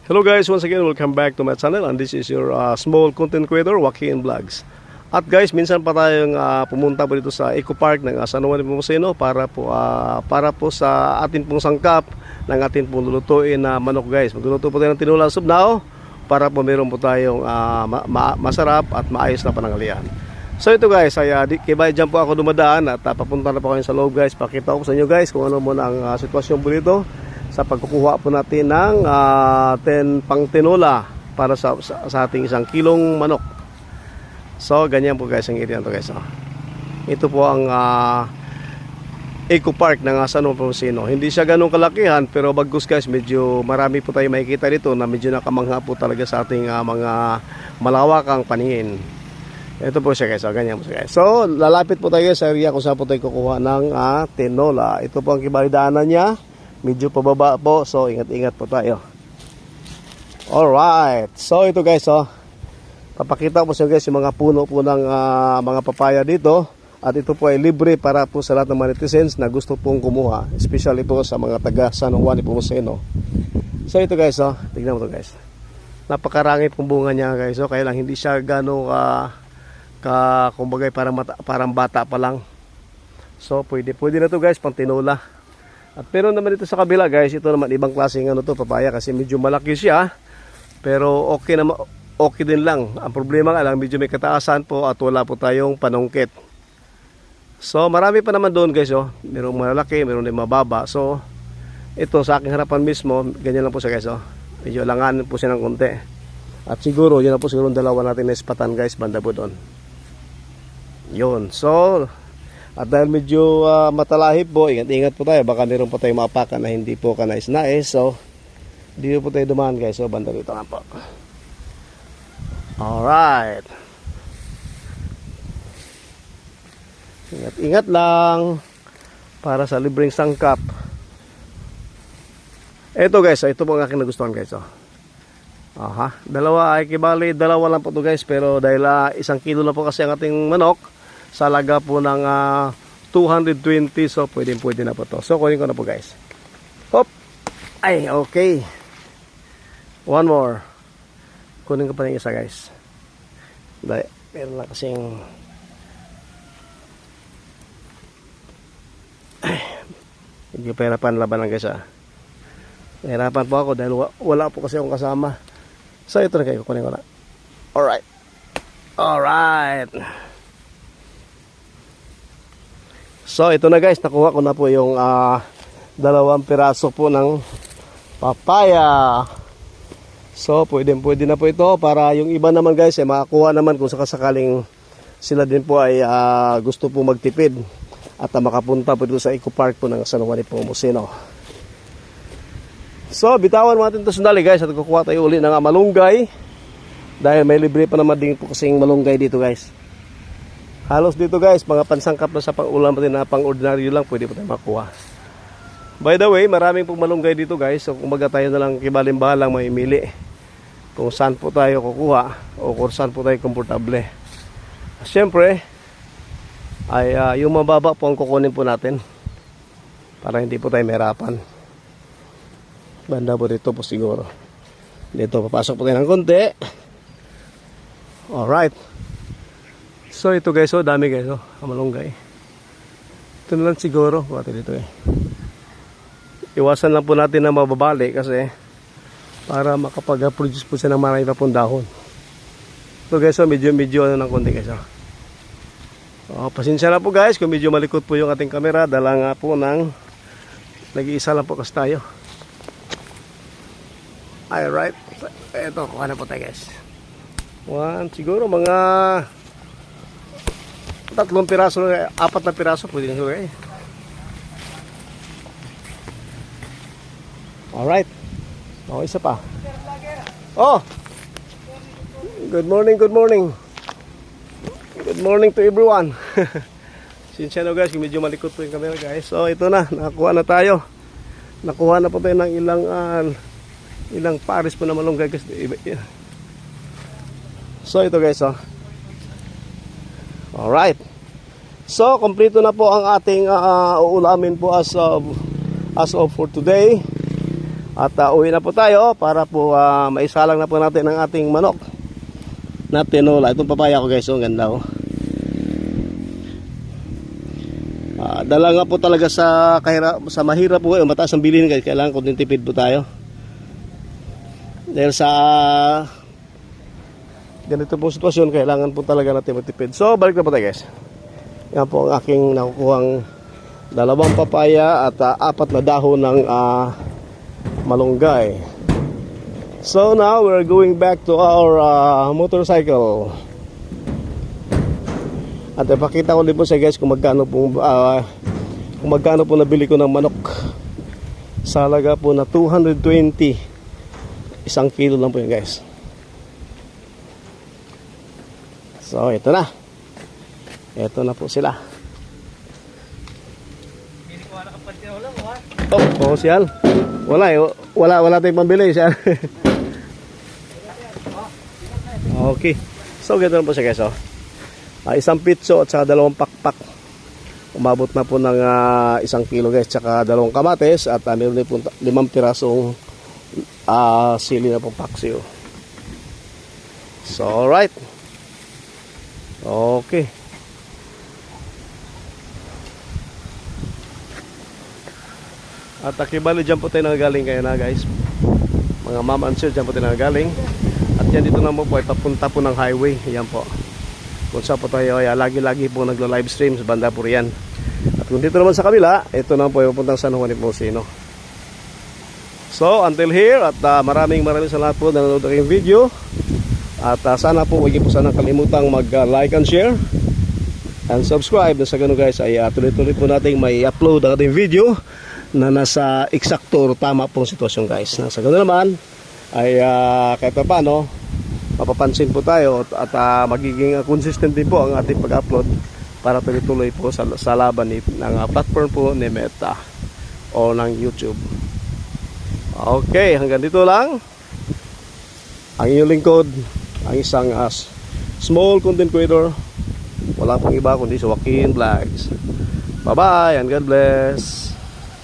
Hello guys, once again welcome back to my channel, and this is your small content creator, Joaquin Vlogs. At guys, minsan pa tayong pumunta po dito sa Eco Park ng San Juan Nepomuceno para po sa atin pong sangkap ng atin pong lulutuin na manok guys. Magluluto po tayo ng tinolang subnao para po meron po tayong masarap at maayos na pananghalian. So ito guys, kibay dyan po ako dumadaan at papunta na po kayo sa loob guys. Pakita ko sa inyo guys kung ano muna ang sitwasyon po dito sa pagkukuha po natin ng pang tinola para sa ating 1 kilong manok. So ganyan po guys ang area nito guys. Ito po ang Eco Park ng San Juan Nepomuceno. Hindi siya ganun kalakihan pero bagus guys, medyo marami po tayo makikita dito na medyo nakamangha po talaga sa ating mga malawakang paningin. Ito po siya guys, ganyan po siya guys. So lalapit po tayo sa area kung saan po tayo kukuha ng tinola. Ito po ang kibalidaanan niya. Medyo pababa po, so ingat-ingat po tayo. Alright, so ito guys, papakita po sa guys yung mga puno po ng mga papaya dito. At ito po ay libre para po sa lahat ng mga netizens na gusto pong kumuha, especially po sa mga taga San Juan Nepomuceno. So ito guys, tignan mo to guys. Napakarami pong bunga niya guys, kaya lang hindi siya gano'ng kumbaga parang bata pa lang. So pwede na to guys, pang tinola. At pero naman dito sa kabila guys, ito naman ibang klaseng papaya kasi medyo malaki siya. Pero okay din lang. Ang problema nga lang, medyo may kataasan po at wala po tayong panungkit. So marami pa naman doon guys, merong malaki, meron din mababa. So ito sa aking harapan mismo, ganyan lang po siya guys, medyo langanin po siya ng konti. At siguro, yun na po siguro dalawa natin na ispatan guys, banda po doon. Yun, so at dahil medyo matalahib po, ingat-ingat po tayo. Baka meron po tayong mapakan na hindi po kanais-nais. So, dito po tayo dumaan guys. So, banda dito nga po. Alright. Ingat-ingat lang para sa libreng sangkap. Ito guys, ito po ang aking nagustuhan guys. Dalawa ay kibali, dalawa lang po ito guys. Pero dahil 1 kilo na po kasi ang ating manok, sa laga po ng 220, so pwede na po to. So kunin ko na po guys. Hop. Ay, okay. One more. Kunin ko pa ng isa guys. Dahil meron lang kasing medyo pahirapan laban lang guys. Nahirapan po ako dahil wala po kasi akong kasama. So ito na kayo, kunin ko na. Alright. So ito na guys, nakuha ko na po yung 2 piraso po ng papaya. So pwede na po ito para yung iba naman guys ay makakuha naman kung sakasakaling sila din po ay gusto po magtipid at makapunta po dito sa Eco Park po ng San Juan Nepomuceno. So bitawan natin ito sandali guys at kukuha tayo uli ng malunggay dahil may libre pa naman din po kasing malunggay dito guys. Halos dito guys, mga pansangkap na sa pang-ulam natin na pang-ordinaryo lang, pwede po tayo makuha. By the way, maraming pong malunggay dito guys. So kumbaga tayo na lang kibalimbalang mamimili kung saan po tayo kukuha o kung saan po tayo komportable. Siyempre, ay yung mababa po ang kukunin po natin para hindi po tayo mahirapan. Banda po dito po siguro. Dito, papasok po tayo ng konti. Alright. So ito guys, dami guys, malunggay. Ito na lang siguro, pati dito Iwasan lang po natin na mababali kasi para makapag-produce po siya ng marami pa pong dahon. So guys, medyo ng konti guys. Pasensya na po guys kung medyo malikot po yung ating camera. Dala nga po ng nag-iisa lang po kasi tayo. Alright, ito, kuha na po tayo guys. Siguro mga 3 piraso, 4 na piraso pwede na siya. Alright. Isa pa. Good morning. Good morning to everyone. Sinsya na guys, medyo malikot po yung camera guys. So ito na, nakakuha na tayo. Nakuha na po tayo ng ilang pares po na malunggay guys. So ito guys, alright. So, kompleto na po ang ating uulamin po as of for today. At uwi na po tayo para po maisalang na po natin ang ating manok na tinola. Itong papaya ko guys, ang ganda oh. Dala nga po talaga sa mahirap po kayo, mataas ang bilhin guys, kailangan kung tipid po tayo. Dahil sa ganito po sitwasyon, kailangan po talaga natin matipid. So balik na po tayo guys. Yan po ang aking nakukuhang 2 papaya at 4 na dahon ng malunggay. So now we're going back to our motorcycle. At ipakita ko din po sa guys kung magkano po nabili ko ng manok. Sa halaga po na 220. 1 kilo lang po yun guys. So ito na. Ito na po sila. Oh, siyan. Wala eh. Wala tayong pambili siyan. Okay. So ganda na po siya guys oh. 1 pitso at saka 2 pakpak. Umabot na po ng 1 kilo guys, tsaka 2 kamates at meron din po 5 pirasong sili na pong paksiw. So alright. Okay. At akibali dyan po tayo nanggaling kayo na guys. Mga mom and sir dyan po tayo nanggaling. At yan dito na po ay papunta po ng highway. Yan po. Kung saan po tayo ay lagi-lagi po naglo-live stream sa banda po riyan. At kung dito naman sa kabila, ito na po ay papuntang San Juan Hipocino. So until here, at maraming salamat po na nanonood ng aking video. At sana po huwag niyo po sana kalimutang mag-like and share and subscribe. Na sa ganun guys ay tuloy-tuloy po nating may upload ang ating video na nasa eksakto tama pong sitwasyon guys. Na sa ganun naman ay kahit pa paano mapapansin po tayo at magiging consistent din po ang ating pag-upload para tuloy-tuloy po sa laban ng platform po ni Meta o ng YouTube. Okay, hanggang dito lang ang inyong lingkod, ang isang small content creator. Wala pong iba kundi si Joaquin Vlogs. Bye bye and God bless.